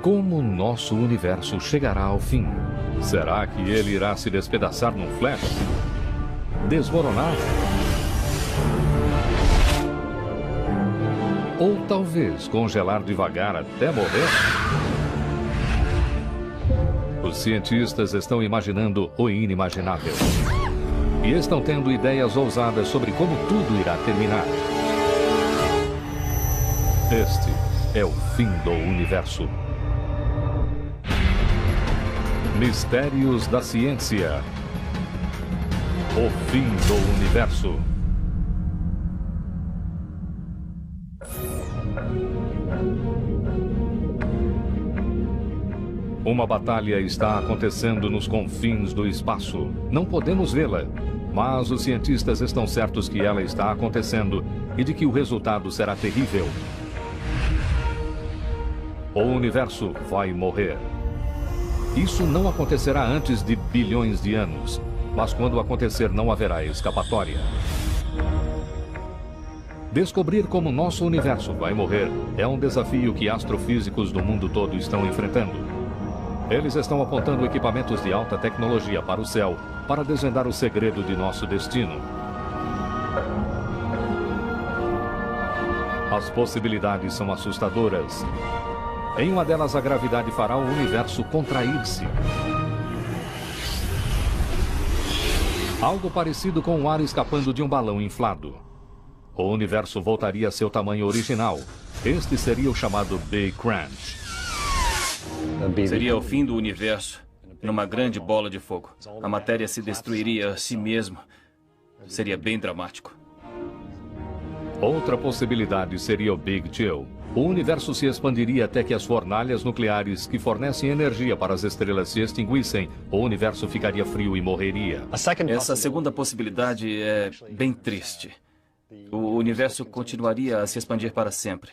Como nosso universo chegará ao fim? Será que ele irá se despedaçar num flash? Desmoronar? Ou talvez congelar devagar até morrer? Os cientistas estão imaginando o inimaginável. E estão tendo ideias ousadas sobre como tudo irá terminar. Este é o fim do universo. Mistérios da ciência. O fim do universo. Uma batalha está acontecendo nos confins do espaço. Não podemos vê-la, mas os cientistas estão certos que ela está acontecendo e de que o resultado será terrível. O universo vai morrer. Isso não acontecerá antes de bilhões de anos, mas quando acontecer não haverá escapatória. Descobrir como nosso universo vai morrer é um desafio que astrofísicos do mundo todo estão enfrentando. Eles estão apontando equipamentos de alta tecnologia para o céu para desvendar o segredo de nosso destino. As possibilidades são assustadoras. Em uma delas, a gravidade fará o universo contrair-se. Algo parecido com o ar escapando de um balão inflado. O universo voltaria a seu tamanho original. Este seria o chamado Big Crunch. Seria o fim do universo, numa grande bola de fogo. A matéria se destruiria a si mesma. Seria bem dramático. Outra possibilidade seria o Big Chill. O universo se expandiria até que as fornalhas nucleares que fornecem energia para as estrelas se extinguissem. O universo ficaria frio e morreria. Essa segunda possibilidade é bem triste. O universo continuaria a se expandir para sempre.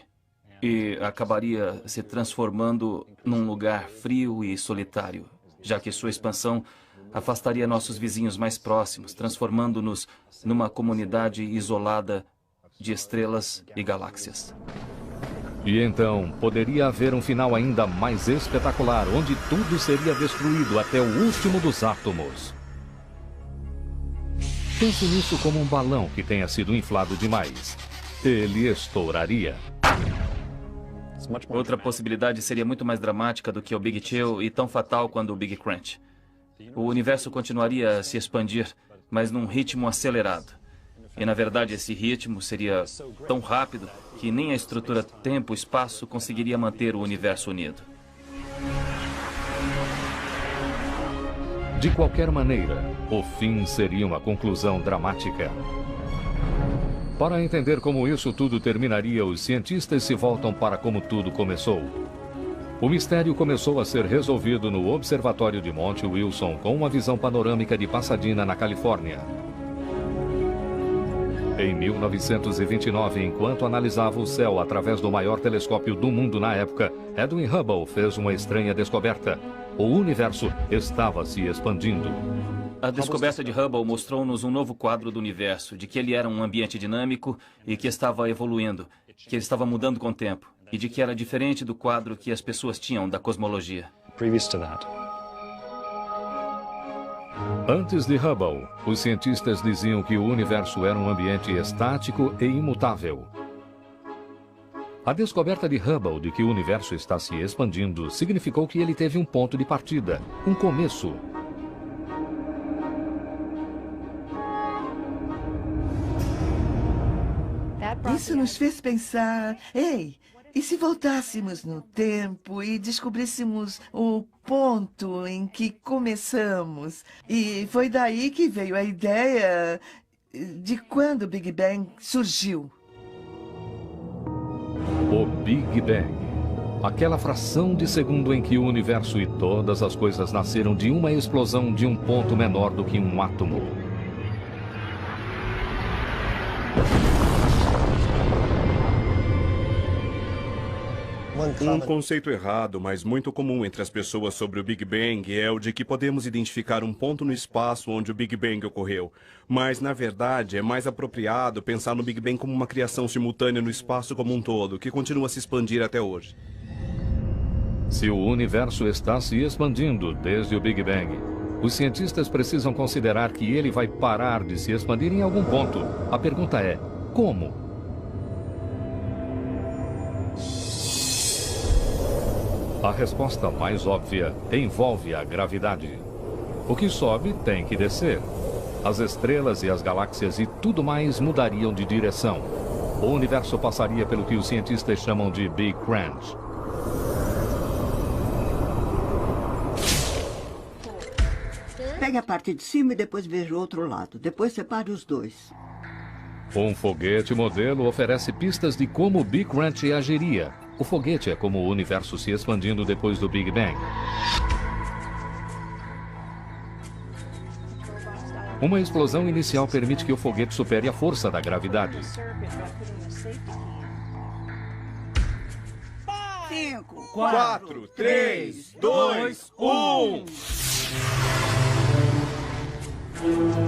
E acabaria se transformando num lugar frio e solitário, já que sua expansão afastaria nossos vizinhos mais próximos, transformando-nos numa comunidade isolada de estrelas e galáxias. E então, poderia haver um final ainda mais espetacular, onde tudo seria destruído até o último dos átomos. Pense nisso como um balão que tenha sido inflado demais. Ele estouraria. Outra possibilidade seria muito mais dramática do que o Big Chill e tão fatal quanto o Big Crunch. O universo continuaria a se expandir, mas num ritmo acelerado. E, na verdade, esse ritmo seria tão rápido que nem a estrutura tempo-espaço conseguiria manter o universo unido. De qualquer maneira, o fim seria uma conclusão dramática. Para entender como isso tudo terminaria, os cientistas se voltam para como tudo começou. O mistério começou a ser resolvido no Observatório de Monte Wilson com uma visão panorâmica de Pasadena, na Califórnia. Em 1929, enquanto analisava o céu através do maior telescópio do mundo na época, Edwin Hubble fez uma estranha descoberta. O universo estava se expandindo. A descoberta de Hubble mostrou-nos um novo quadro do universo, de que ele era um ambiente dinâmico e que estava evoluindo, que ele estava mudando com o tempo, e de que era diferente do quadro que as pessoas tinham da cosmologia. Antes de Hubble, os cientistas diziam que o universo era um ambiente estático e imutável. A descoberta de Hubble de que o universo está se expandindo significou que ele teve um ponto de partida, um começo. Isso nos fez pensar, ei, e se voltássemos no tempo e descobríssemos o ponto em que começamos? E foi daí que veio a ideia de quando o Big Bang surgiu. O Big Bang. Aquela fração de segundo em que o universo e todas as coisas nasceram de uma explosão de um ponto menor do que um átomo. Um conceito errado, mas muito comum entre as pessoas sobre o Big Bang é o de que podemos identificar um ponto no espaço onde o Big Bang ocorreu. Mas, na verdade, é mais apropriado pensar no Big Bang como uma criação simultânea no espaço como um todo, que continua a se expandir até hoje. Se o universo está se expandindo desde o Big Bang, os cientistas precisam considerar que ele vai parar de se expandir em algum ponto. A pergunta é, como? A resposta mais óbvia envolve a gravidade. O que sobe tem que descer. As estrelas e as galáxias e tudo mais mudariam de direção. O universo passaria pelo que os cientistas chamam de Big Crunch. Pegue a parte de cima e depois veja o outro lado. Depois separe os dois. Um foguete modelo oferece pistas de como o Big Crunch agiria. O foguete é como o universo se expandindo depois do Big Bang. Uma explosão inicial permite que o foguete supere a força da gravidade. 5, 4, 3, 2, 1...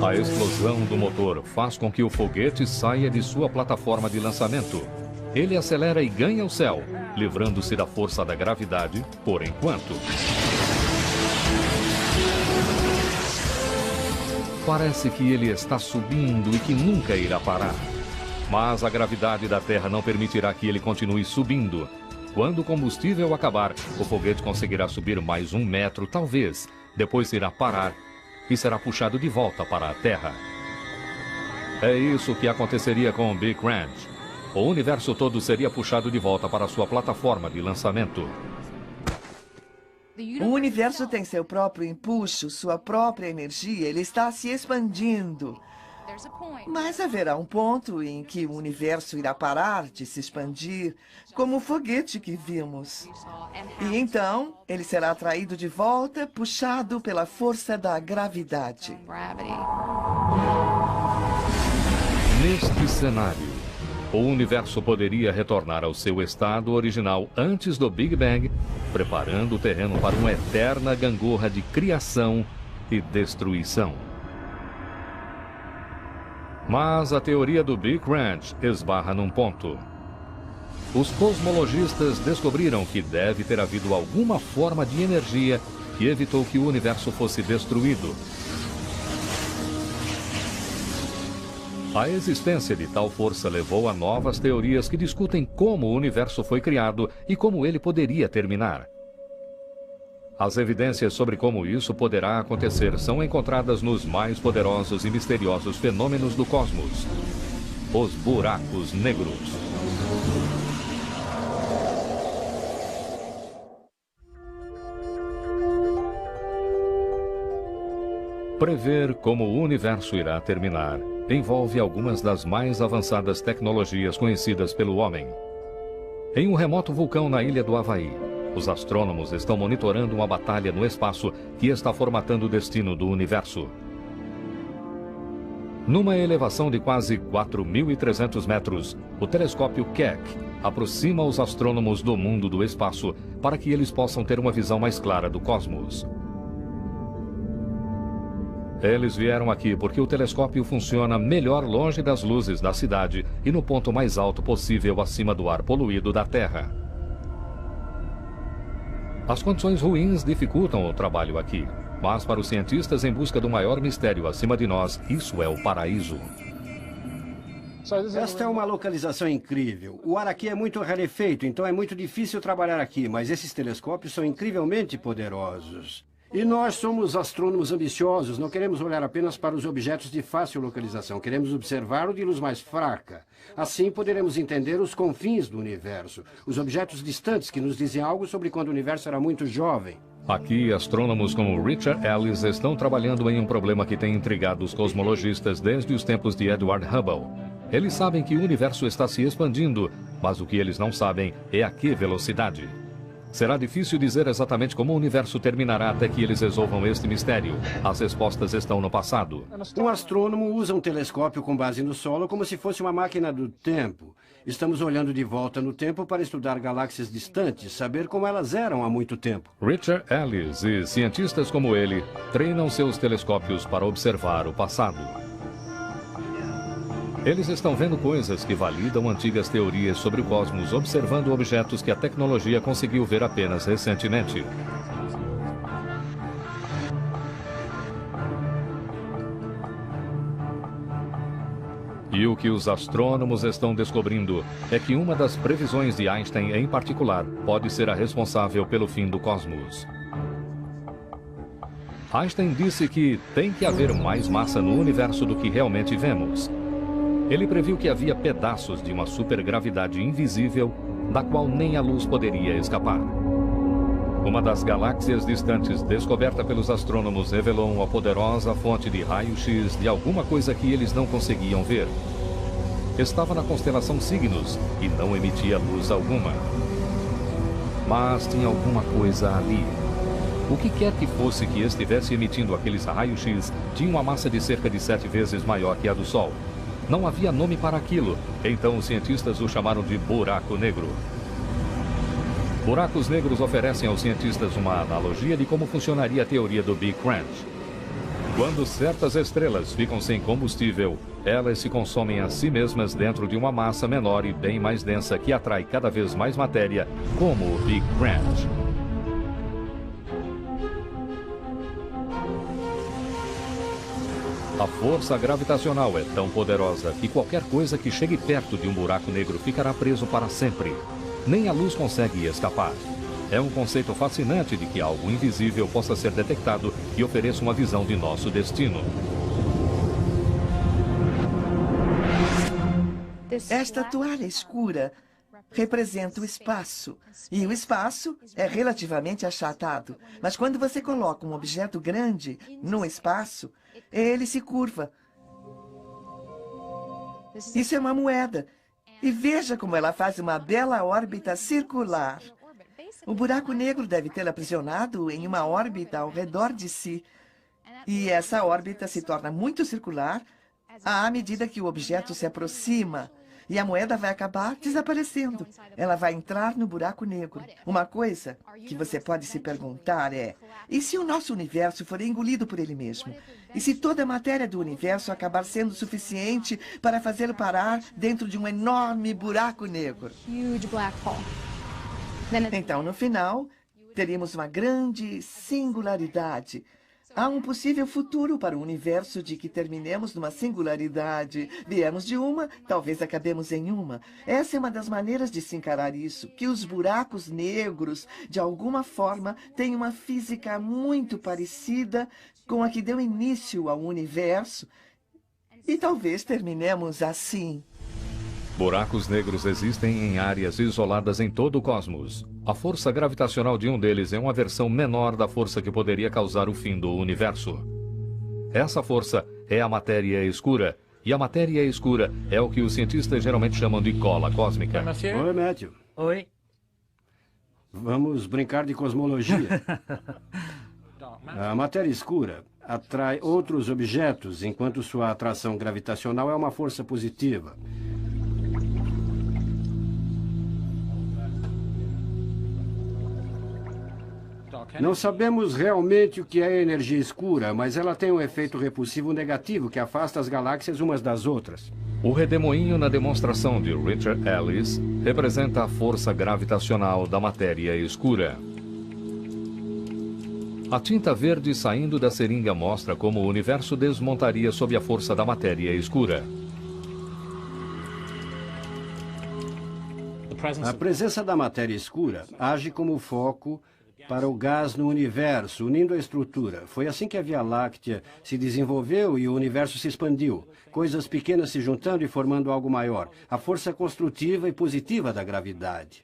A explosão do motor faz com que o foguete saia de sua plataforma de lançamento. Ele acelera e ganha o céu, livrando-se da força da gravidade por enquanto. Parece que ele está subindo e que nunca irá parar. Mas a gravidade da Terra não permitirá que ele continue subindo. Quando o combustível acabar, o foguete conseguirá subir mais 1 metro, talvez. Depois irá parar e será puxado de volta para a Terra. É isso que aconteceria com o Big Crunch. O universo todo seria puxado de volta para sua plataforma de lançamento. O universo tem seu próprio empuxo, sua própria energia. Ele está se expandindo. Mas haverá um ponto em que o universo irá parar de se expandir, como o foguete que vimos. E então, ele será atraído de volta, puxado pela força da gravidade. Neste cenário, o universo poderia retornar ao seu estado original antes do Big Bang, preparando o terreno para uma eterna gangorra de criação e destruição. Mas a teoria do Big Crunch esbarra num ponto. Os cosmologistas descobriram que deve ter havido alguma forma de energia que evitou que o universo fosse destruído. A existência de tal força levou a novas teorias que discutem como o universo foi criado e como ele poderia terminar. As evidências sobre como isso poderá acontecer são encontradas nos mais poderosos e misteriosos fenômenos do cosmos: os buracos negros. Prever como o universo irá terminar envolve algumas das mais avançadas tecnologias conhecidas pelo homem. Em um remoto vulcão na ilha do Havaí, os astrônomos estão monitorando uma batalha no espaço que está formatando o destino do universo. Numa elevação de quase 4.300 metros, o telescópio Keck aproxima os astrônomos do mundo do espaço para que eles possam ter uma visão mais clara do cosmos. Eles vieram aqui porque o telescópio funciona melhor longe das luzes da cidade e no ponto mais alto possível acima do ar poluído da Terra. As condições ruins dificultam o trabalho aqui, mas para os cientistas em busca do maior mistério acima de nós, isso é o paraíso. Esta é uma localização incrível. O ar aqui é muito rarefeito, então é muito difícil trabalhar aqui, mas esses telescópios são incrivelmente poderosos. E nós somos astrônomos ambiciosos, não queremos olhar apenas para os objetos de fácil localização, queremos observar o de luz mais fraca. Assim poderemos entender os confins do universo, os objetos distantes que nos dizem algo sobre quando o universo era muito jovem. Aqui, astrônomos como Richard Ellis estão trabalhando em um problema que tem intrigado os cosmologistas desde os tempos de Edward Hubble. Eles sabem que o universo está se expandindo, mas o que eles não sabem é a que velocidade. Será difícil dizer exatamente como o universo terminará até que eles resolvam este mistério. As respostas estão no passado. Um astrônomo usa um telescópio com base no solo como se fosse uma máquina do tempo. Estamos olhando de volta no tempo para estudar galáxias distantes, saber como elas eram há muito tempo. Richard Ellis e cientistas como ele treinam seus telescópios para observar o passado. Eles estão vendo coisas que validam antigas teorias sobre o cosmos, observando objetos que a tecnologia conseguiu ver apenas recentemente. E o que os astrônomos estão descobrindo é que uma das previsões de Einstein em particular pode ser a responsável pelo fim do cosmos. Einstein disse que tem que haver mais massa no universo do que realmente vemos. Ele previu que havia pedaços de uma supergravidade invisível, da qual nem a luz poderia escapar. Uma das galáxias distantes descoberta pelos astrônomos revelou uma poderosa fonte de raio-x de alguma coisa que eles não conseguiam ver. Estava na constelação Cygnus e não emitia luz alguma. Mas tinha alguma coisa ali. O que quer que fosse que estivesse emitindo aqueles raios-x tinha uma massa de cerca de 7 vezes maior que a do Sol. Não havia nome para aquilo, então os cientistas o chamaram de buraco negro. Buracos negros oferecem aos cientistas uma analogia de como funcionaria a teoria do Big Crunch. Quando certas estrelas ficam sem combustível, elas se consomem a si mesmas dentro de uma massa menor e bem mais densa que atrai cada vez mais matéria, como o Big Crunch. A força gravitacional é tão poderosa que qualquer coisa que chegue perto de um buraco negro ficará preso para sempre. Nem a luz consegue escapar. É um conceito fascinante de que algo invisível possa ser detectado e ofereça uma visão de nosso destino. Esta toalha escura representa o espaço. E o espaço é relativamente achatado. Mas quando você coloca um objeto grande no espaço, ele se curva. Isso é uma moeda. E veja como ela faz uma bela órbita circular. O buraco negro deve tê-la aprisionado em uma órbita ao redor de si. E essa órbita se torna muito circular à medida que o objeto se aproxima. E a moeda vai acabar desaparecendo. Ela vai entrar no buraco negro. Uma coisa que você pode se perguntar é: e se o nosso universo for engolido por ele mesmo? E se toda a matéria do universo acabar sendo suficiente para fazê-lo parar dentro de um enorme buraco negro? Então, no final, teríamos uma grande singularidade. Há um possível futuro para o universo de que terminemos numa singularidade. Viemos de uma, talvez acabemos em uma. Essa é uma das maneiras de se encarar isso, que os buracos negros, de alguma forma, têm uma física muito parecida com a que deu início ao universo. E talvez terminemos assim. Buracos negros existem em áreas isoladas em todo o cosmos. A força gravitacional de um deles é uma versão menor da força que poderia causar o fim do universo. Essa força é a matéria escura, e a matéria escura é o que os cientistas geralmente chamam de cola cósmica. Oi, Matthew. Oi. Vamos brincar de cosmologia. A matéria escura atrai outros objetos, enquanto sua atração gravitacional é uma força positiva. Não sabemos realmente o que é energia escura, mas ela tem um efeito repulsivo negativo que afasta as galáxias umas das outras. O redemoinho na demonstração de Richard Ellis representa a força gravitacional da matéria escura. A tinta verde saindo da seringa mostra como o universo desmontaria sob a força da matéria escura. A presença da matéria escura age como foco para o gás no universo, unindo a estrutura. Foi assim que a Via Láctea se desenvolveu e o universo se expandiu. Coisas pequenas se juntando e formando algo maior. A força construtiva e positiva da gravidade.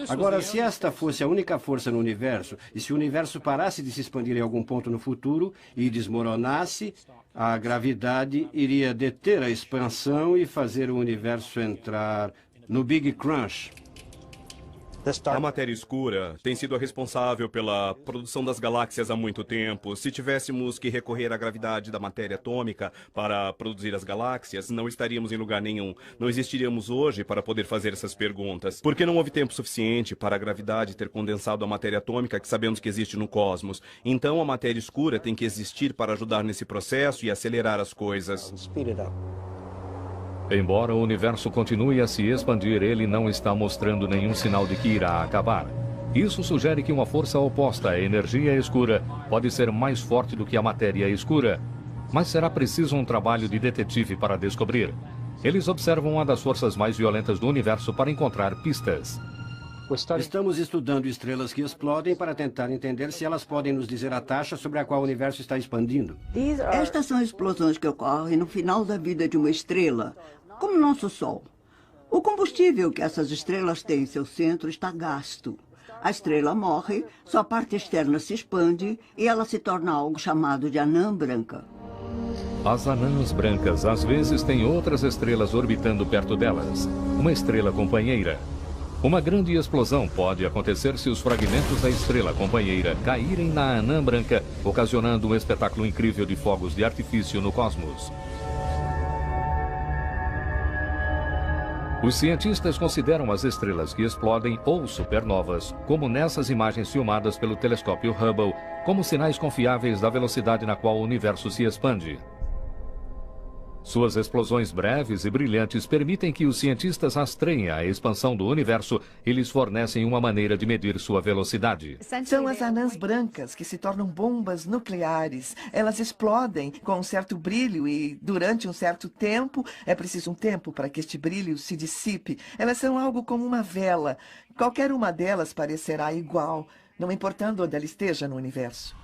Agora, se esta fosse a única força no universo, e se o universo parasse de se expandir em algum ponto no futuro e desmoronasse, a gravidade iria deter a expansão e fazer o universo entrar no Big Crunch. A matéria escura tem sido a responsável pela produção das galáxias há muito tempo. Se tivéssemos que recorrer à gravidade da matéria atômica para produzir as galáxias, não estaríamos em lugar nenhum. Não existiríamos hoje para poder fazer essas perguntas. Porque não houve tempo suficiente para a gravidade ter condensado a matéria atômica que sabemos que existe no cosmos. Então a matéria escura tem que existir para ajudar nesse processo e acelerar as coisas. Embora o universo continue a se expandir, ele não está mostrando nenhum sinal de que irá acabar. Isso sugere que uma força oposta à energia escura pode ser mais forte do que a matéria escura. Mas será preciso um trabalho de detetive para descobrir. Eles observam uma das forças mais violentas do universo para encontrar pistas. Estamos estudando estrelas que explodem para tentar entender se elas podem nos dizer a taxa sobre a qual o universo está expandindo. Estas são explosões que ocorrem no final da vida de uma estrela, como o nosso Sol. O combustível que essas estrelas têm em seu centro está gasto. A estrela morre, sua parte externa se expande e ela se torna algo chamado de anã branca. As anãs brancas às vezes têm outras estrelas orbitando perto delas, uma estrela companheira. Uma grande explosão pode acontecer se os fragmentos da estrela companheira caírem na anã branca, ocasionando um espetáculo incrível de fogos de artifício no cosmos. Os cientistas consideram as estrelas que explodem ou supernovas, como nessas imagens filmadas pelo telescópio Hubble, como sinais confiáveis da velocidade na qual o universo se expande. Suas explosões breves e brilhantes permitem que os cientistas rastreiem a expansão do universo e lhes fornecem uma maneira de medir sua velocidade. São as anãs brancas que se tornam bombas nucleares. Elas explodem com um certo brilho e, durante um certo tempo, é preciso um tempo para que este brilho se dissipe. Elas são algo como uma vela. Qualquer uma delas parecerá igual, não importando onde ela esteja no universo.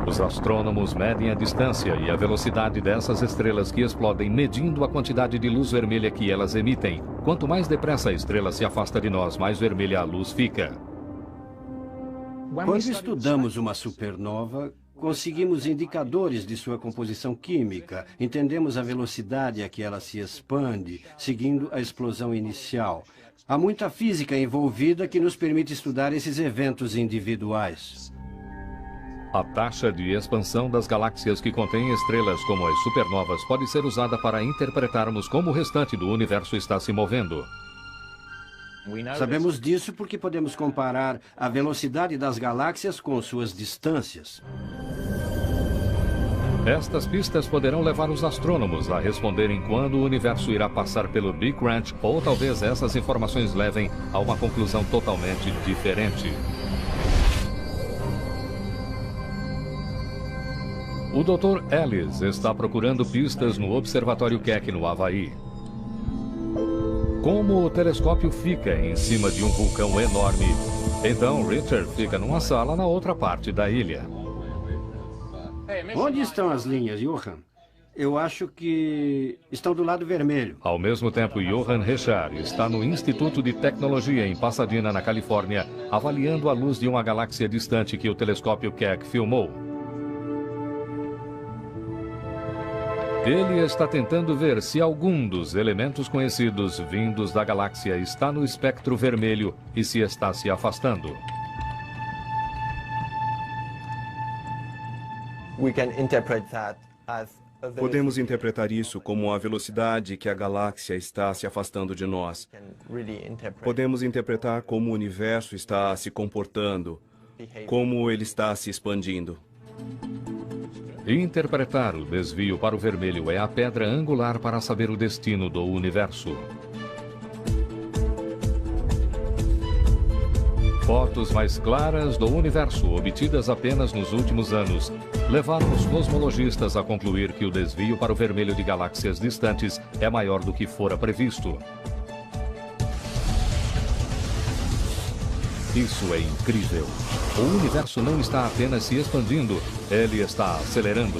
Os astrônomos medem a distância e a velocidade dessas estrelas que explodem, medindo a quantidade de luz vermelha que elas emitem. Quanto mais depressa a estrela se afasta de nós, mais vermelha a luz fica. Quando estudamos uma supernova, conseguimos indicadores de sua composição química, entendemos a velocidade a que ela se expande, seguindo a explosão inicial. Há muita física envolvida que nos permite estudar esses eventos individuais. A taxa de expansão das galáxias que contêm estrelas como as supernovas pode ser usada para interpretarmos como o restante do universo está se movendo. Sabemos disso porque podemos comparar a velocidade das galáxias com suas distâncias. Estas pistas poderão levar os astrônomos a responderem quando o universo irá passar pelo Big Crunch, ou talvez essas informações levem a uma conclusão totalmente diferente. O Dr. Ellis está procurando pistas no Observatório Keck, no Havaí. Como o telescópio fica em cima de um vulcão enorme, então Richard fica numa sala na outra parte da ilha. Onde estão as linhas, Johan? Eu acho que estão do lado vermelho. Ao mesmo tempo, Johan Richard está no Instituto de Tecnologia em Pasadena, na Califórnia, avaliando a luz de uma galáxia distante que o telescópio Keck filmou. Ele está tentando ver se algum dos elementos conhecidos vindos da galáxia está no espectro vermelho e se está se afastando. Podemos interpretar isso como a velocidade que a galáxia está se afastando de nós. Podemos interpretar como o universo está se comportando, como ele está se expandindo. Interpretar o desvio para o vermelho é a pedra angular para saber o destino do universo. Fotos mais claras do universo, obtidas apenas nos últimos anos, levaram os cosmologistas a concluir que o desvio para o vermelho de galáxias distantes é maior do que fora previsto. Isso é incrível. O universo não está apenas se expandindo, ele está acelerando.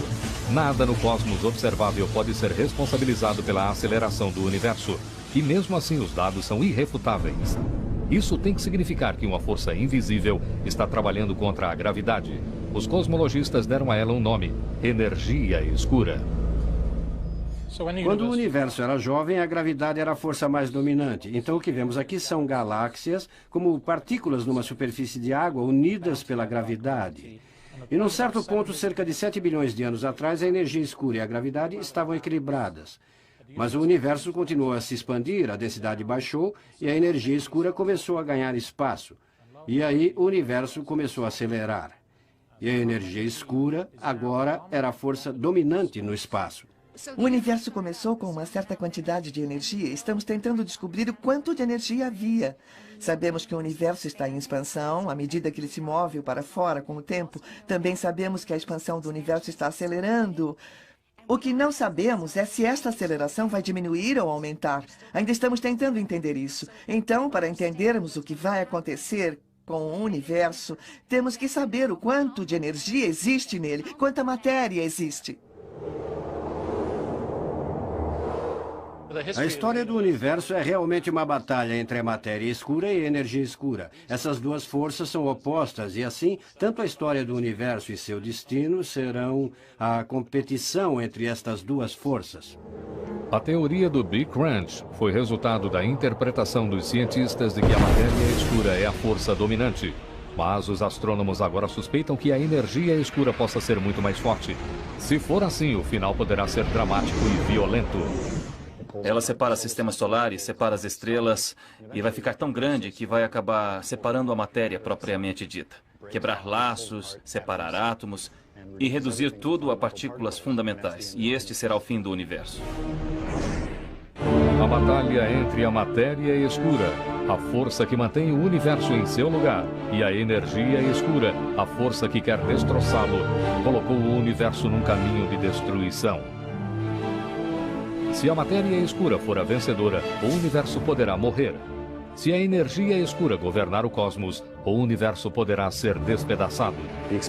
Nada no cosmos observável pode ser responsabilizado pela aceleração do universo. E mesmo assim os dados são irrefutáveis. Isso tem que significar que uma força invisível está trabalhando contra a gravidade. Os cosmologistas deram a ela um nome: energia escura. Quando o universo era jovem, a gravidade era a força mais dominante. Então o que vemos aqui são galáxias como partículas numa superfície de água unidas pela gravidade. E num certo ponto, cerca de 7 bilhões de anos atrás, a energia escura e a gravidade estavam equilibradas. Mas o universo continuou a se expandir, a densidade baixou e a energia escura começou a ganhar espaço. E aí o universo começou a acelerar. E a energia escura agora era a força dominante no espaço. O universo começou com uma certa quantidade de energia. Estamos tentando descobrir o quanto de energia havia. Sabemos que o universo está em expansão à medida que ele se move para fora com o tempo. Também sabemos que a expansão do universo está acelerando. O que não sabemos é se esta aceleração vai diminuir ou aumentar. Ainda estamos tentando entender isso. Então, para entendermos o que vai acontecer com o universo, temos que saber o quanto de energia existe nele, quanta matéria existe. A história do universo é realmente uma batalha entre a matéria escura e a energia escura. Essas duas forças são opostas e, assim, tanto a história do universo e seu destino serão a competição entre estas duas forças. A teoria do Big Crunch foi resultado da interpretação dos cientistas de que a matéria escura é a força dominante. Mas os astrônomos agora suspeitam que a energia escura possa ser muito mais forte. Se for assim, o final poderá ser dramático e violento. Ela separa sistemas solares, separa as estrelas e vai ficar tão grande que vai acabar separando a matéria propriamente dita. Quebrar laços, separar átomos e reduzir tudo a partículas fundamentais. E este será o fim do universo. A batalha entre a matéria escura, a força que mantém o universo em seu lugar, e a energia escura, a força que quer destroçá-lo, colocou o universo num caminho de destruição. Se a matéria escura for a vencedora, o universo poderá morrer. Se a energia escura governar o cosmos, o universo poderá ser despedaçado.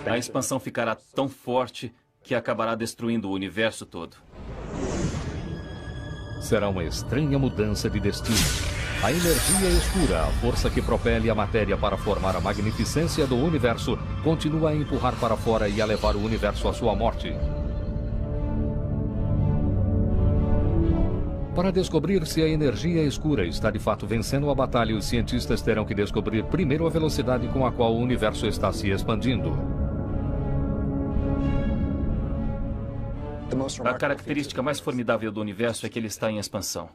A expansão ficará tão forte que acabará destruindo o universo todo. Será uma estranha mudança de destino. A energia escura, a força que propele a matéria para formar a magnificência do universo, continua a empurrar para fora e a levar o universo à sua morte. Para descobrir se a energia escura está de fato vencendo a batalha, os cientistas terão que descobrir primeiro a velocidade com a qual o universo está se expandindo. A característica mais formidável do universo é que ele está em expansão.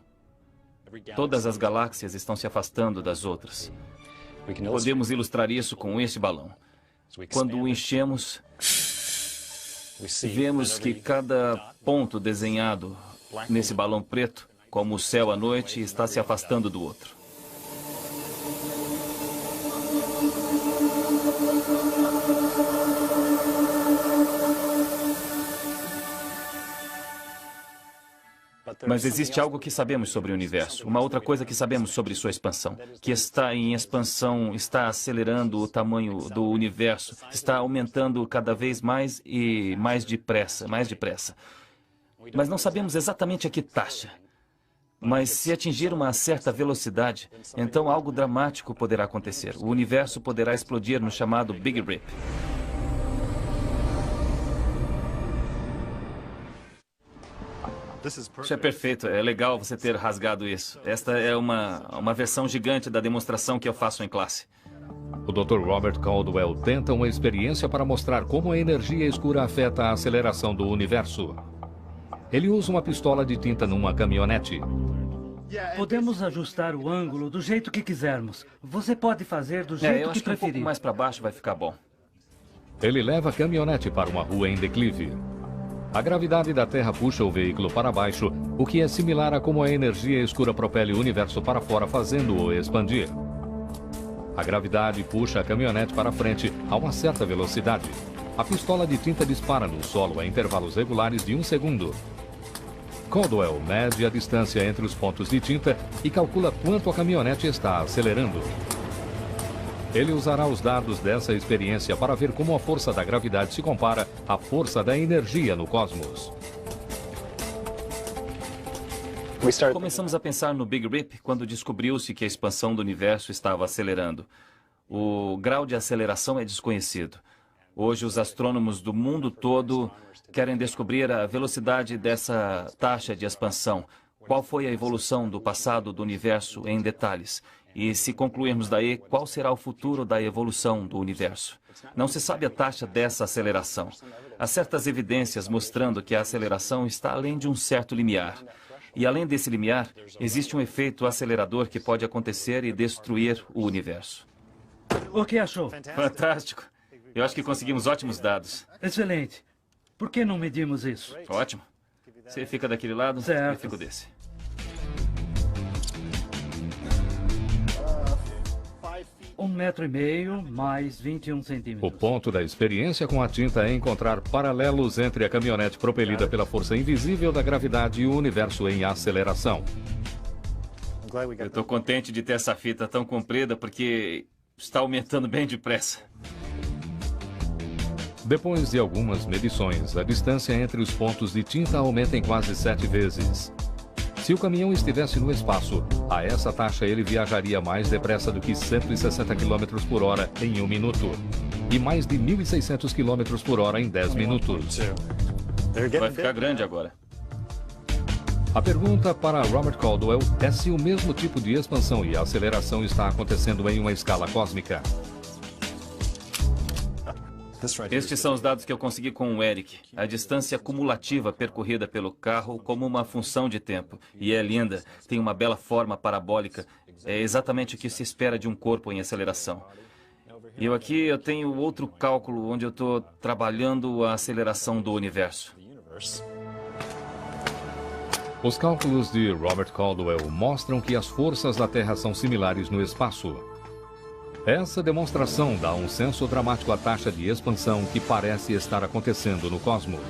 Todas as galáxias estão se afastando das outras. Podemos ilustrar isso com este balão. Quando o enchemos, vemos que cada ponto desenhado nesse balão preto, como o céu à noite, está se afastando do outro. Mas existe algo que sabemos sobre o universo, uma outra coisa que sabemos sobre sua expansão, que está em expansão, está acelerando o tamanho do universo, está aumentando cada vez mais e mais depressa, Mas não sabemos exatamente a que taxa. Mas se atingir uma certa velocidade, então algo dramático poderá acontecer. O universo poderá explodir no chamado Big Rip. Isso é perfeito, é legal você ter rasgado isso. Esta é uma versão gigante da demonstração que eu faço em classe. O Dr. Robert Caldwell tenta uma experiência para mostrar como a energia escura afeta a aceleração do universo. Ele usa uma pistola de tinta numa caminhonete. Podemos ajustar o ângulo do jeito que quisermos. Você pode fazer do jeito eu acho que que um preferir. pouco mais para baixo vai ficar bom. Ele leva a caminhonete para uma rua em declive. A gravidade da Terra puxa o veículo para baixo, o que é similar a como a energia escura propele o universo para fora, fazendo-o expandir. A gravidade puxa a caminhonete para frente a uma certa velocidade. A pistola de tinta dispara no solo a intervalos regulares de 1 segundo. Caldwell mede a distância entre os pontos de tinta e calcula quanto a caminhonete está acelerando. Ele usará os dados dessa experiência para ver como a força da gravidade se compara à força da energia no cosmos. Começamos a pensar no Big Rip quando descobriu-se que a expansão do universo estava acelerando. O grau de aceleração é desconhecido. Hoje, os astrônomos do mundo todo querem descobrir a velocidade dessa taxa de expansão. Qual foi a evolução do passado do universo em detalhes? E se concluirmos daí, qual será o futuro da evolução do universo? Não se sabe a taxa dessa aceleração. Há certas evidências mostrando que a aceleração está além de um certo limiar. E além desse limiar, existe um efeito acelerador que pode acontecer e destruir o universo. O que achou? Fantástico. Eu acho que conseguimos ótimos dados. Excelente. Por que não medimos isso? Ótimo. Você fica daquele lado, Certo. eu fico desse. Um 1,5 m mais 21 centímetros. O ponto da experiência com a tinta é encontrar paralelos entre a caminhonete propelida pela força invisível da gravidade e o universo em aceleração. Eu estou contente de ter essa fita tão comprida porque está aumentando bem depressa. Depois de algumas medições, a distância entre os pontos de tinta aumenta em quase 7 vezes. Se o caminhão estivesse no espaço, a essa taxa ele viajaria mais depressa do que 160 km por hora em 1 minuto. E mais de 1.600 km por hora em 10 minutos. Vai ficar grande agora. A pergunta para Robert Caldwell é se o mesmo tipo de expansão e aceleração está acontecendo em uma escala cósmica. Estes são os dados que eu consegui com o Eric. A distância cumulativa percorrida pelo carro como uma função de tempo. E é linda, tem uma bela forma parabólica. É exatamente o que se espera de um corpo em aceleração. E aqui eu tenho outro cálculo onde eu estou trabalhando a aceleração do universo. Os cálculos de Robert Caldwell mostram que as forças da Terra são similares no espaço. Essa demonstração dá um senso dramático à taxa de expansão que parece estar acontecendo no cosmos.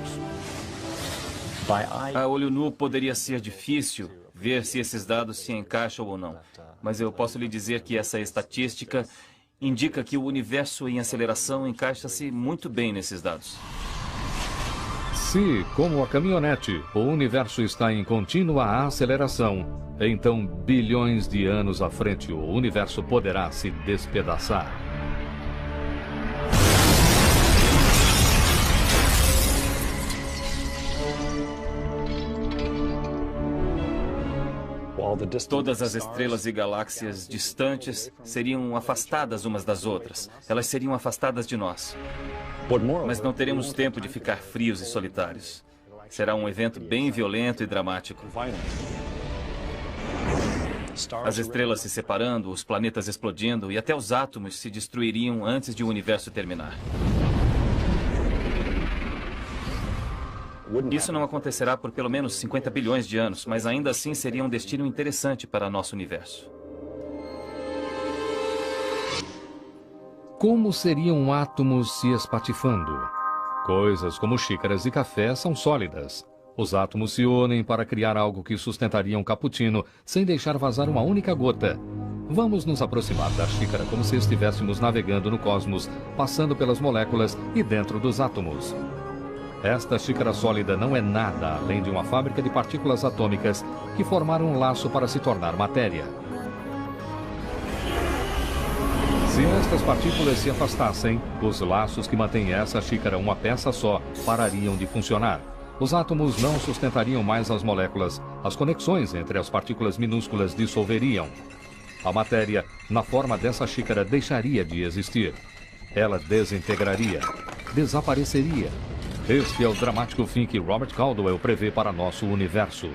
A olho nu poderia ser difícil ver se esses dados se encaixam ou não. Mas eu posso lhe dizer que essa estatística indica que o universo em aceleração encaixa-se muito bem nesses dados. Se, como a caminhonete, o universo está em contínua aceleração, então bilhões de anos à frente o universo poderá se despedaçar. Todas as estrelas e galáxias distantes seriam afastadas umas das outras. Elas seriam afastadas de nós. Mas não teremos tempo de ficar frios e solitários. Será um evento bem violento e dramático. As estrelas se separando, os planetas explodindo e até os átomos se destruiriam antes de o universo terminar. Isso não acontecerá por pelo menos 50 bilhões de anos, mas ainda assim seria um destino interessante para nosso universo. Como seriam átomos se espatifando? Coisas como xícaras de café são sólidas. Os átomos se unem para criar algo que sustentaria um cappuccino sem deixar vazar uma única gota. Vamos nos aproximar da xícara como se estivéssemos navegando no cosmos, passando pelas moléculas e dentro dos átomos. Esta xícara sólida não é nada além de uma fábrica de partículas atômicas que formaram um laço para se tornar matéria. Se estas partículas se afastassem, os laços que mantêm essa xícara uma peça só parariam de funcionar. Os átomos não sustentariam mais as moléculas, as conexões entre as partículas minúsculas dissolveriam. A matéria, na forma dessa xícara, deixaria de existir. Ela desintegraria, desapareceria. Este é o dramático fim que Robert Caldwell prevê para nosso universo.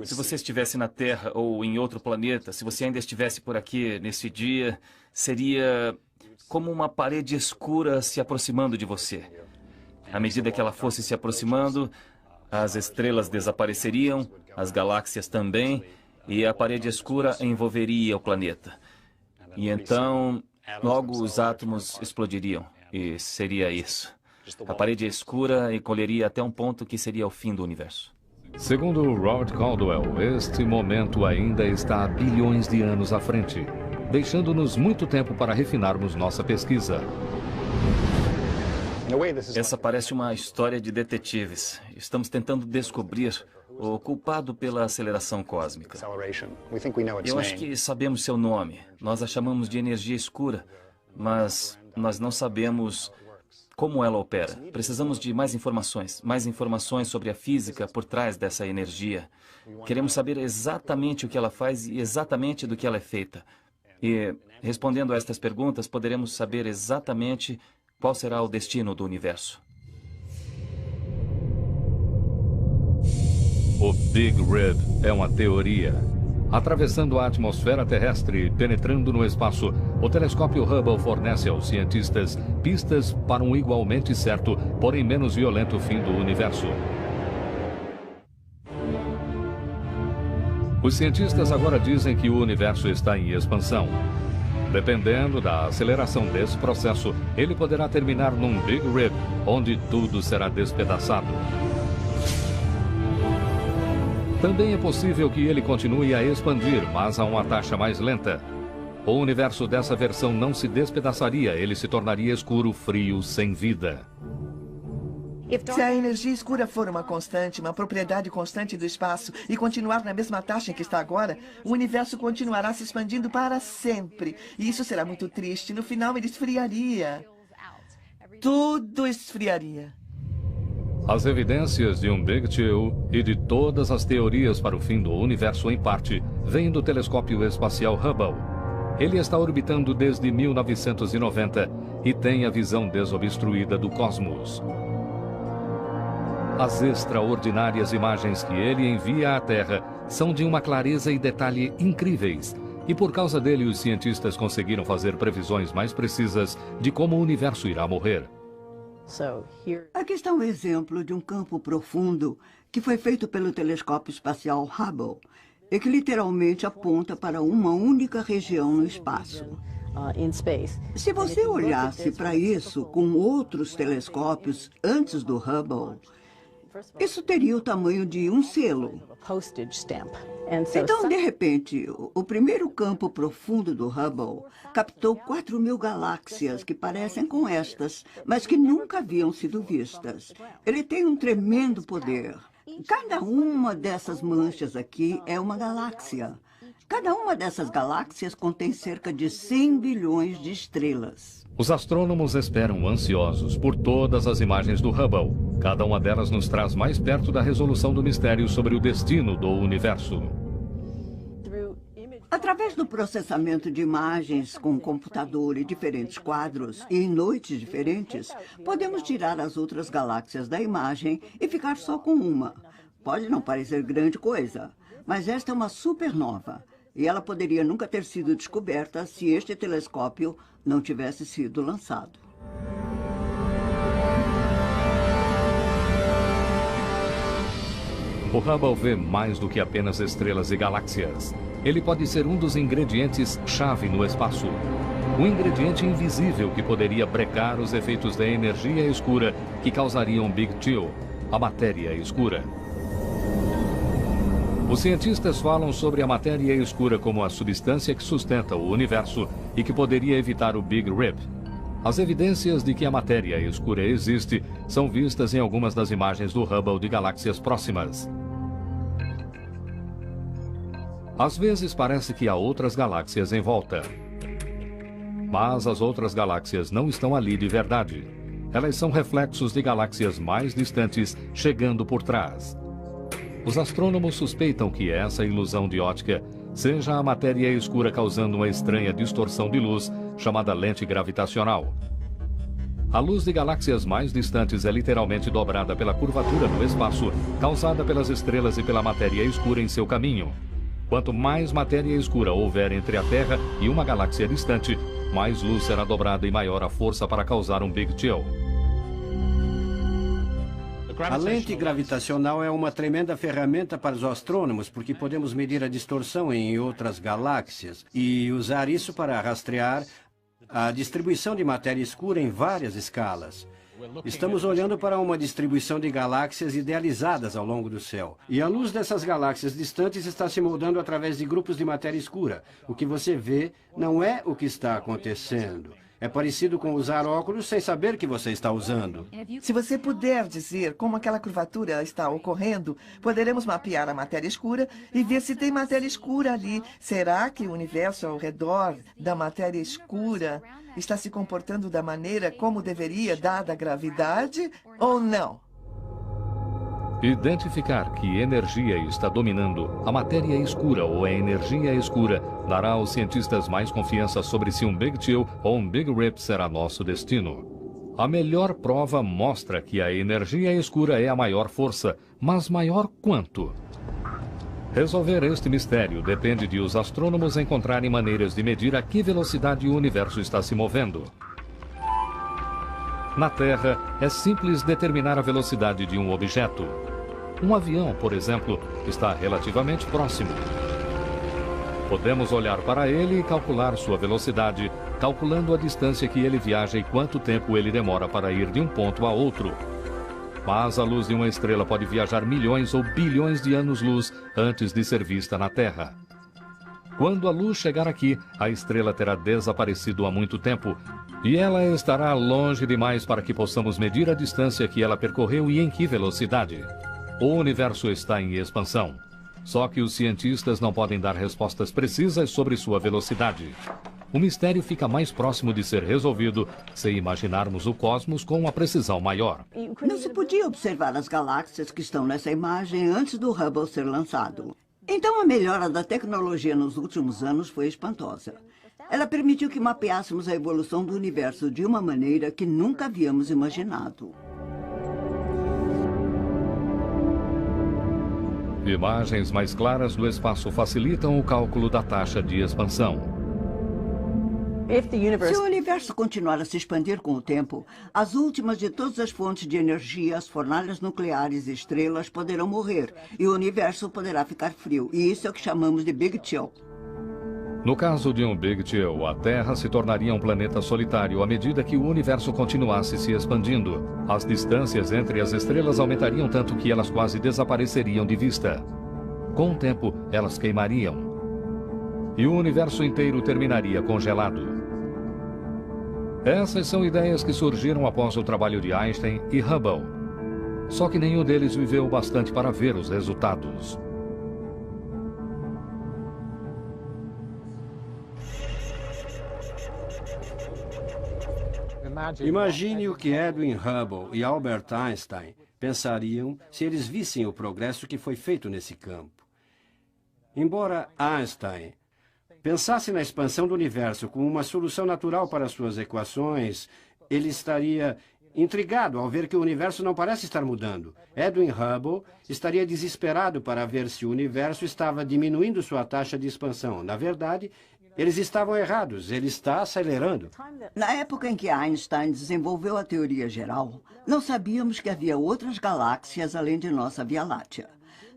Se você estivesse na Terra ou em outro planeta, se você ainda estivesse por aqui nesse dia, seria como uma parede escura se aproximando de você. À medida que ela fosse se aproximando, as estrelas desapareceriam, as galáxias também, e a parede escura envolveria o planeta. E então, logo os átomos explodiriam, e seria isso. A parede escura encolheria até um ponto que seria o fim do universo. Segundo Robert Caldwell, este momento ainda está a bilhões de anos à frente, deixando-nos muito tempo para refinarmos nossa pesquisa. Essa parece uma história de detetives. Estamos tentando descobrir o culpado pela aceleração cósmica. Eu acho que sabemos seu nome. Nós a chamamos de energia escura, mas nós não sabemos como ela opera. Precisamos de mais informações sobre a física por trás dessa energia. Queremos saber exatamente o que ela faz e exatamente do que ela é feita. E, respondendo a estas perguntas, poderemos saber exatamente qual será o destino do universo. O Big Rip é uma teoria. Atravessando a atmosfera terrestre e penetrando no espaço, o telescópio Hubble fornece aos cientistas pistas para um igualmente certo, porém menos violento fim do universo. Os cientistas agora dizem que o universo está em expansão. Dependendo da aceleração desse processo, ele poderá terminar num Big Rip, onde tudo será despedaçado. Também é possível que ele continue a expandir, mas a uma taxa mais lenta. O universo dessa versão não se despedaçaria, ele se tornaria escuro, frio, sem vida. Se a energia escura for uma constante, uma propriedade constante do espaço e continuar na mesma taxa em que está agora, o universo continuará se expandindo para sempre. E isso será muito triste. No final, ele esfriaria. Tudo esfriaria. As evidências de um Big Chill e de todas as teorias para o fim do universo em parte vêm do telescópio espacial Hubble. Ele está orbitando desde 1990 e tem a visão desobstruída do cosmos. As extraordinárias imagens que ele envia à Terra são de uma clareza e detalhe incríveis. E por causa dele, os cientistas conseguiram fazer previsões mais precisas de como o universo irá morrer. Aqui está um exemplo de um campo profundo que foi feito pelo telescópio espacial Hubble e que literalmente aponta para uma única região no espaço. Se você olhasse para isso com outros telescópios antes do Hubble, isso teria o tamanho de um selo. Então, de repente, o primeiro campo profundo do Hubble captou 4.000 galáxias que parecem com estas, mas que nunca haviam sido vistas. Ele tem um tremendo poder. Cada uma dessas manchas aqui é uma galáxia. Cada uma dessas galáxias contém cerca de 100 bilhões de estrelas. Os astrônomos esperam ansiosos por todas as imagens do Hubble. Cada uma delas nos traz mais perto da resolução do mistério sobre o destino do universo. Através do processamento de imagens com o computador e diferentes quadros, e em noites diferentes, podemos tirar as outras galáxias da imagem e ficar só com uma. Pode não parecer grande coisa, mas esta é uma supernova. E ela poderia nunca ter sido descoberta se este telescópio não tivesse sido lançado. O Hubble vê mais do que apenas estrelas e galáxias. Ele pode ser um dos ingredientes-chave no espaço. Um ingrediente invisível que poderia brecar os efeitos da energia escura que causariam Big Chill, a matéria escura. Os cientistas falam sobre a matéria escura como a substância que sustenta o universo e que poderia evitar o Big Rip. As evidências de que a matéria escura existe são vistas em algumas das imagens do Hubble de galáxias próximas. Às vezes parece que há outras galáxias em volta. Mas as outras galáxias não estão ali de verdade. Elas são reflexos de galáxias mais distantes chegando por trás. Os astrônomos suspeitam que essa ilusão de ótica seja a matéria escura causando uma estranha distorção de luz chamada lente gravitacional. A luz de galáxias mais distantes é literalmente dobrada pela curvatura no espaço causada pelas estrelas e pela matéria escura em seu caminho. Quanto mais matéria escura houver entre a Terra e uma galáxia distante, mais luz será dobrada e maior a força para causar um Big Chill. A lente gravitacional é uma tremenda ferramenta para os astrônomos, porque podemos medir a distorção em outras galáxias e usar isso para rastrear a distribuição de matéria escura em várias escalas. Estamos olhando para uma distribuição de galáxias idealizadas ao longo do céu. E a luz dessas galáxias distantes está se moldando através de grupos de matéria escura. O que você vê não é o que está acontecendo. É parecido com usar óculos sem saber que você está usando. Se você puder dizer como aquela curvatura está ocorrendo, poderemos mapear a matéria escura e ver se tem matéria escura ali. Será que o universo ao redor da matéria escura está se comportando da maneira como deveria, dada a gravidade, ou não? Identificar que energia está dominando a matéria escura ou a energia escura dará aos cientistas mais confiança sobre se um Big Chill ou um Big Rip será nosso destino. A melhor prova mostra que a energia escura é a maior força, mas maior quanto? Resolver este mistério depende de os astrônomos encontrarem maneiras de medir a que velocidade o universo está se movendo. Na Terra, é simples determinar a velocidade de um objeto. Um avião, por exemplo, está relativamente próximo. Podemos olhar para ele e calcular sua velocidade, calculando a distância que ele viaja e quanto tempo ele demora para ir de um ponto a outro. Mas a luz de uma estrela pode viajar milhões ou bilhões de anos-luz antes de ser vista na Terra. Quando a luz chegar aqui, a estrela terá desaparecido há muito tempo e ela estará longe demais para que possamos medir a distância que ela percorreu e em que velocidade. O universo está em expansão. Só que os cientistas não podem dar respostas precisas sobre sua velocidade. O mistério fica mais próximo de ser resolvido se imaginarmos o cosmos com uma precisão maior. Não se podia observar as galáxias que estão nessa imagem antes do Hubble ser lançado. Então a melhora da tecnologia nos últimos anos foi espantosa. Ela permitiu que mapeássemos a evolução do universo de uma maneira que nunca havíamos imaginado. Imagens mais claras do espaço facilitam o cálculo da taxa de expansão. Se o universo continuar a se expandir com o tempo, as últimas de todas as fontes de energia, as fornalhas nucleares e estrelas poderão morrer e o universo poderá ficar frio. E isso é o que chamamos de Big Chill. No caso de um Big Chill, a Terra se tornaria um planeta solitário à medida que o universo continuasse se expandindo. As distâncias entre as estrelas aumentariam tanto que elas quase desapareceriam de vista. Com o tempo, elas queimariam. E o universo inteiro terminaria congelado. Essas são ideias que surgiram após o trabalho de Einstein e Hubble. Só que nenhum deles viveu bastante para ver os resultados. Imagine o que Edwin Hubble e Albert Einstein pensariam se eles vissem o progresso que foi feito nesse campo. Embora Einstein pensasse na expansão do universo como uma solução natural para suas equações, ele estaria intrigado ao ver que o universo não parece estar mudando. Edwin Hubble estaria desesperado para ver se o universo estava diminuindo sua taxa de expansão. Na verdade, eles estavam errados, ele está acelerando. Na época em que Einstein desenvolveu a teoria geral, não sabíamos que havia outras galáxias além de nossa Via Láctea.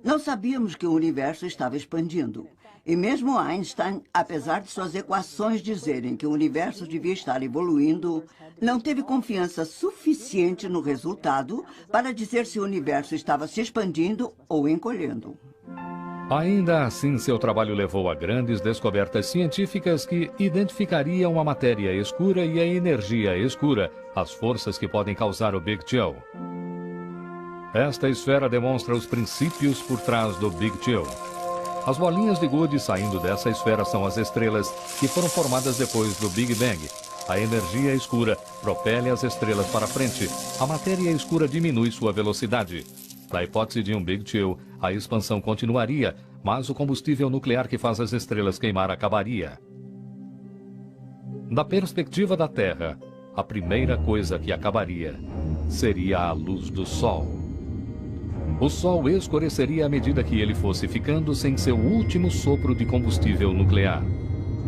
Não sabíamos que o universo estava expandindo. E mesmo Einstein, apesar de suas equações dizerem que o universo devia estar evoluindo, não teve confiança suficiente no resultado para dizer se o universo estava se expandindo ou encolhendo. Ainda assim, seu trabalho levou a grandes descobertas científicas que identificariam a matéria escura e a energia escura, as forças que podem causar o Big Chill. Esta esfera demonstra os princípios por trás do Big Chill. As bolinhas de gude saindo dessa esfera são as estrelas que foram formadas depois do Big Bang. A energia escura propele as estrelas para frente. A matéria escura diminui sua velocidade. Na hipótese de um Big Chill, a expansão continuaria, mas o combustível nuclear que faz as estrelas queimar acabaria. Da perspectiva da Terra, a primeira coisa que acabaria seria a luz do Sol. O Sol escureceria à medida que ele fosse ficando sem seu último sopro de combustível nuclear.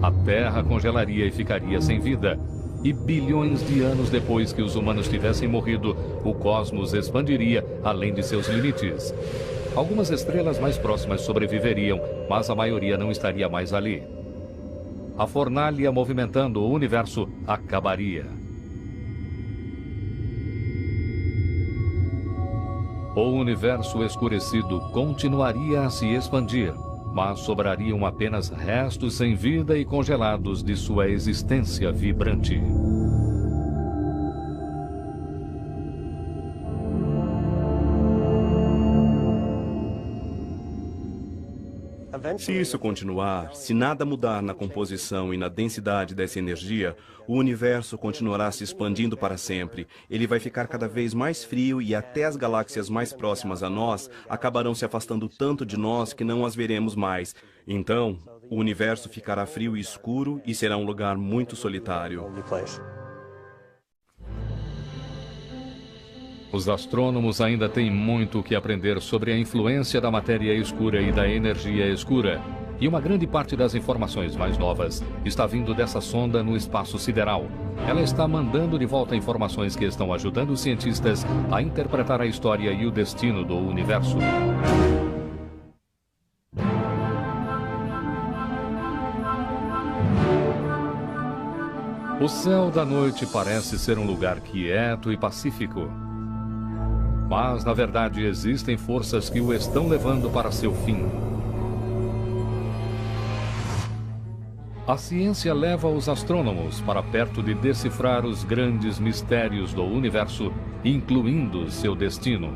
A Terra congelaria e ficaria sem vida. E bilhões de anos depois que os humanos tivessem morrido, o cosmos expandiria além de seus limites. Algumas estrelas mais próximas sobreviveriam, mas a maioria não estaria mais ali. A fornalha movimentando o universo acabaria. O universo escurecido continuaria a se expandir, mas sobrariam apenas restos sem vida e congelados de sua existência vibrante. Se isso continuar, se nada mudar na composição e na densidade dessa energia, o universo continuará se expandindo para sempre. Ele vai ficar cada vez mais frio e até as galáxias mais próximas a nós acabarão se afastando tanto de nós que não as veremos mais. Então, o universo ficará frio e escuro e será um lugar muito solitário. Os astrônomos ainda têm muito o que aprender sobre a influência da matéria escura e da energia escura. E uma grande parte das informações mais novas está vindo dessa sonda no espaço sideral. Ela está mandando de volta informações que estão ajudando os cientistas a interpretar a história e o destino do universo. O céu da noite parece ser um lugar quieto e pacífico. Mas, na verdade, existem forças que o estão levando para seu fim. A ciência leva os astrônomos para perto de decifrar os grandes mistérios do universo, incluindo seu destino.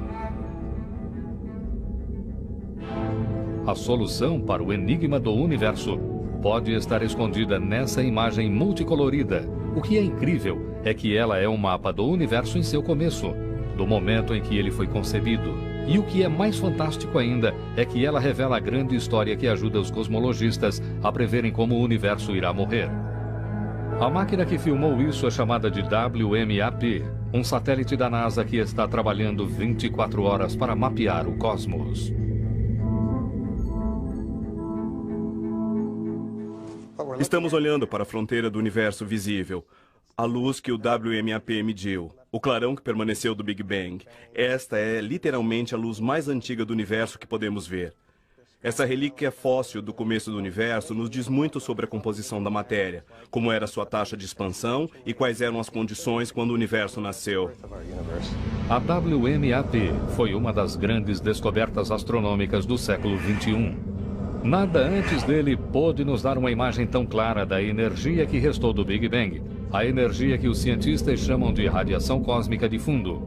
A solução para o enigma do universo pode estar escondida nessa imagem multicolorida. O que é incrível é que ela é um mapa do universo em seu começo, do momento em que ele foi concebido. E o que é mais fantástico ainda é que ela revela a grande história que ajuda os cosmologistas a preverem como o universo irá morrer. A máquina que filmou isso é chamada de WMAP, um satélite da NASA que está trabalhando 24 horas para mapear o cosmos. Estamos olhando para a fronteira do universo visível. A luz que o WMAP mediu, o clarão que permaneceu do Big Bang. Esta é literalmente a luz mais antiga do universo que podemos ver. Essa relíquia fóssil do começo do universo nos diz muito sobre a composição da matéria, como era sua taxa de expansão e quais eram as condições quando o universo nasceu. A WMAP foi uma das grandes descobertas astronômicas do século XXI. Nada antes dele pôde nos dar uma imagem tão clara da energia que restou do Big Bang, a energia que os cientistas chamam de radiação cósmica de fundo.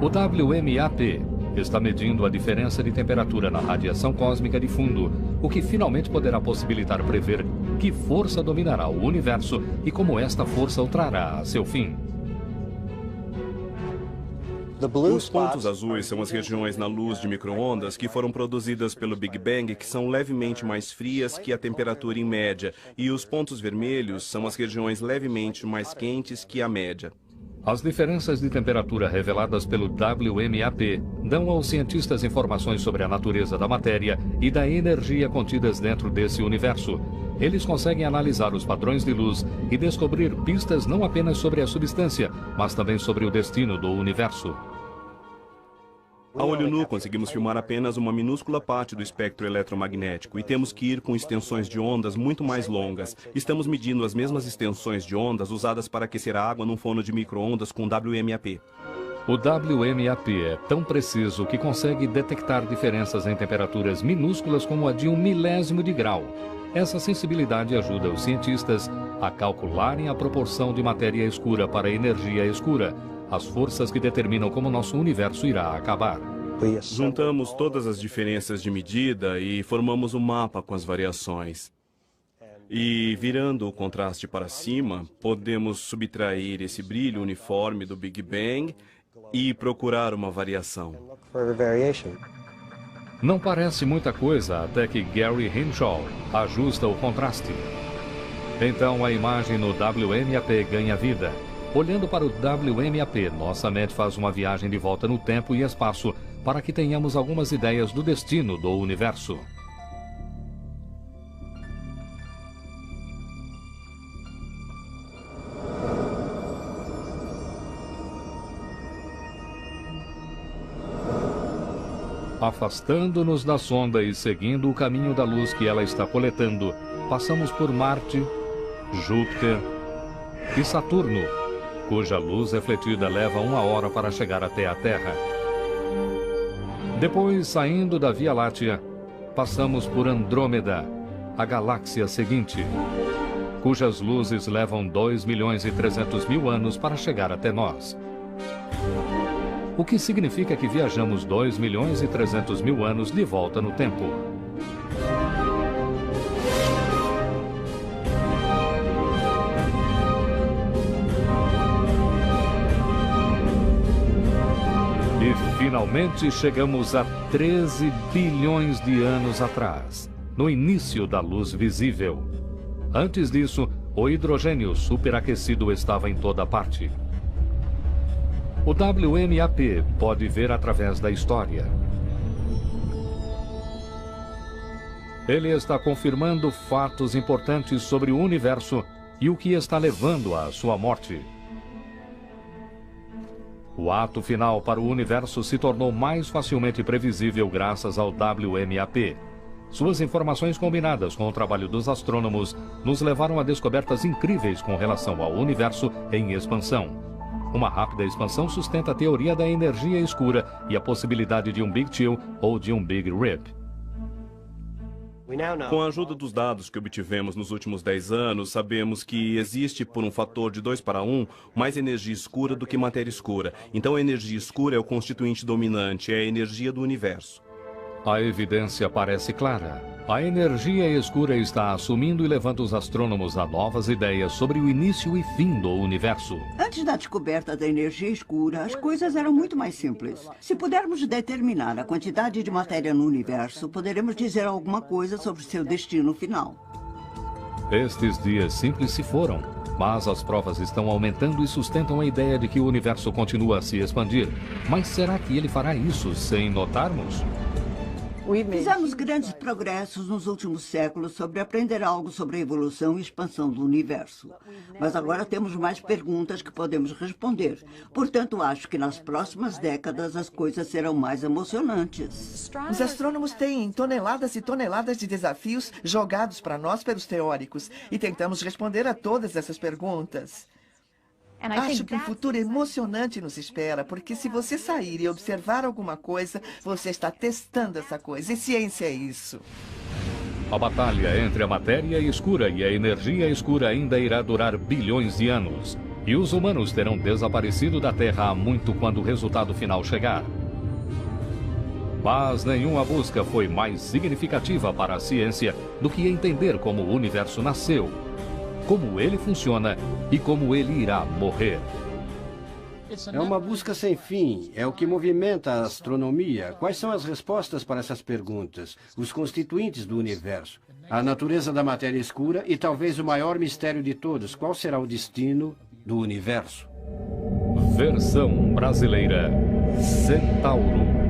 O WMAP está medindo a diferença de temperatura na radiação cósmica de fundo, o que finalmente poderá possibilitar prever que força dominará o universo e como esta força o trará a seu fim. Os pontos azuis são as regiões na luz de micro-ondas que foram produzidas pelo Big Bang, que são levemente mais frias que a temperatura em média, e os pontos vermelhos são as regiões levemente mais quentes que a média. As diferenças de temperatura reveladas pelo WMAP dão aos cientistas informações sobre a natureza da matéria e da energia contidas dentro desse universo. Eles conseguem analisar os padrões de luz e descobrir pistas não apenas sobre a substância, mas também sobre o destino do universo. A olho nu, conseguimos filmar apenas uma minúscula parte do espectro eletromagnético e temos que ir com extensões de ondas muito mais longas. Estamos medindo as mesmas extensões de ondas usadas para aquecer a água num forno de micro-ondas com WMAP. O WMAP é tão preciso que consegue detectar diferenças em temperaturas minúsculas como a de 1 milésimo de grau. Essa sensibilidade ajuda os cientistas a calcularem a proporção de matéria escura para a energia escura, as forças que determinam como nosso universo irá acabar. Juntamos todas as diferenças de medida e formamos um mapa com as variações. E virando o contraste para cima, podemos subtrair esse brilho uniforme do Big Bang e procurar uma variação. Não parece muita coisa até que Gary Hinshaw ajusta o contraste. Então a imagem no WMAP ganha vida. Olhando para o WMAP, nossa mente faz uma viagem de volta no tempo e espaço para que tenhamos algumas ideias do destino do universo. Afastando-nos da sonda e seguindo o caminho da luz que ela está coletando, passamos por Marte, Júpiter e Saturno, cuja luz refletida leva 1 hora para chegar até a Terra. Depois, saindo da Via Láctea, passamos por Andrômeda, a galáxia seguinte, cujas luzes levam 2.300.000 anos para chegar até nós. O que significa que viajamos 2.300.000 anos de volta no tempo. E finalmente chegamos a 13 bilhões de anos atrás, no início da luz visível. Antes disso, o hidrogênio superaquecido estava em toda parte. O WMAP pode ver através da história. Ele está confirmando fatos importantes sobre o universo e o que está levando à sua morte. O ato final para o universo se tornou mais facilmente previsível graças ao WMAP. Suas informações combinadas com o trabalho dos astrônomos nos levaram a descobertas incríveis com relação ao universo em expansão. Uma rápida expansão sustenta a teoria da energia escura e a possibilidade de um Big Chill ou de um Big Rip. Com a ajuda dos dados que obtivemos nos últimos 10 anos, sabemos que existe, por um fator de 2 para 1, mais energia escura do que matéria escura. Então a energia escura é o constituinte dominante, é a energia do universo. A evidência parece clara. A energia escura está assumindo e levando os astrônomos a novas ideias sobre o início e fim do universo. Antes da descoberta da energia escura, as coisas eram muito mais simples. Se pudermos determinar a quantidade de matéria no universo, poderemos dizer alguma coisa sobre seu destino final. Estes dias simples se foram, mas as provas estão aumentando e sustentam a ideia de que o universo continua a se expandir. Mas será que ele fará isso sem notarmos? Fizemos grandes progressos nos últimos séculos sobre aprender algo sobre a evolução e expansão do universo. Mas agora temos mais perguntas que podemos responder. Portanto, acho que nas próximas décadas as coisas serão mais emocionantes. Os astrônomos têm toneladas e toneladas de desafios jogados para nós pelos teóricos e tentamos responder a todas essas perguntas. Acho que um futuro emocionante nos espera, porque se você sair e observar alguma coisa, você está testando essa coisa. E ciência é isso. A batalha entre a matéria escura e a energia escura ainda irá durar bilhões de anos. E os humanos terão desaparecido da Terra há muito quando o resultado final chegar. Mas nenhuma busca foi mais significativa para a ciência do que entender como o universo nasceu, como ele funciona e como ele irá morrer. É uma busca sem fim, é o que movimenta a astronomia. Quais são as respostas para essas perguntas? Os constituintes do universo, a natureza da matéria escura e talvez o maior mistério de todos, qual será o destino do universo? Versão brasileira: Centauro.